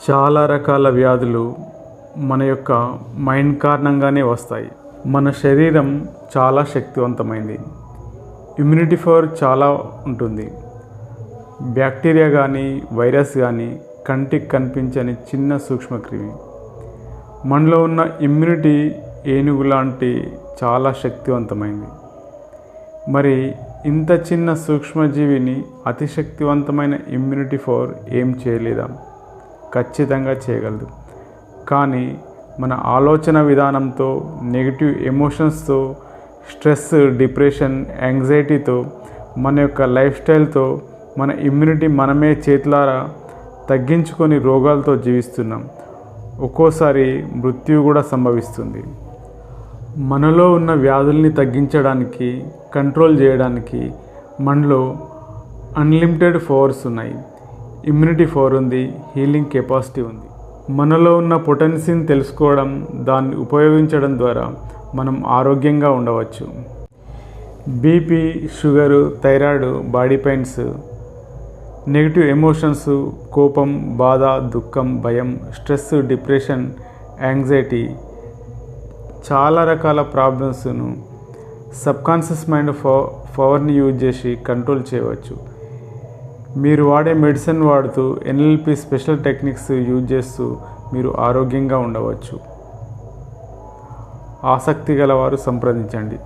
చాలా రకాల వ్యాధులు మన యొక్క మైండ్ కారణంగానే వస్తాయి. మన శరీరం చాలా శక్తివంతమైంది. ఇమ్యూనిటీ పవర్ చాలా ఉంటుంది. బ్యాక్టీరియా కానీ వైరస్ కానీ కంటికి కనిపించని చిన్న సూక్ష్మక్రిమి. మనలో ఉన్న ఇమ్యూనిటీ ఏనుగు లాంటి చాలా శక్తివంతమైంది. మరి ఇంత చిన్న సూక్ష్మజీవిని అతి శక్తివంతమైన ఇమ్యూనిటీ పవర్ ఏం చేయలేదా? ఖచ్చితంగా చేయగలదు. కానీ మన ఆలోచన విధానంతో, నెగిటివ్ ఎమోషన్స్తో, స్ట్రెస్, డిప్రెషన్, యాంగ్జైటీతో, మన యొక్క లైఫ్ స్టైల్తో మన ఇమ్యూనిటీ మనమే చేతులారా తగ్గించుకొని రోగాలతో జీవిస్తున్నాం. ఒక్కోసారి మృత్యు కూడా సంభవిస్తుంది. మనలో ఉన్న వ్యాధుల్ని తగ్గించడానికి, కంట్రోల్ చేయడానికి మనలో అన్లిమిటెడ్ పవర్స్ ఉన్నాయి. ఇమ్యూనిటీ పవర్ ఉంది, హీలింగ్ కెపాసిటీ ఉంది. మనలో ఉన్న పొటెన్సీని తెలుసుకోవడం, దాన్ని ఉపయోగించడం ద్వారా మనం ఆరోగ్యంగా ఉండవచ్చు. BP, sugar, thyroid, body pains, negative emotions, కోపం, బాధ, దుఃఖం, భయం, స్ట్రెస్, డిప్రెషన్, యాంగ్జైటీ, చాలా రకాల ప్రాబ్లమ్స్ను సబ్కాన్షియస్ మైండ్ పవర్ని యూజ్ చేసి కంట్రోల్ చేయవచ్చు. మీరు వాడే మెడిసిన్ వాడుతూ, ఎన్ఎల్పి స్పెషల్ టెక్నిక్స్ యూజ్ చేస్తూ మీరు ఆరోగ్యంగా ఉండవచ్చు. ఆసక్తి గలవారు సంప్రదించండి.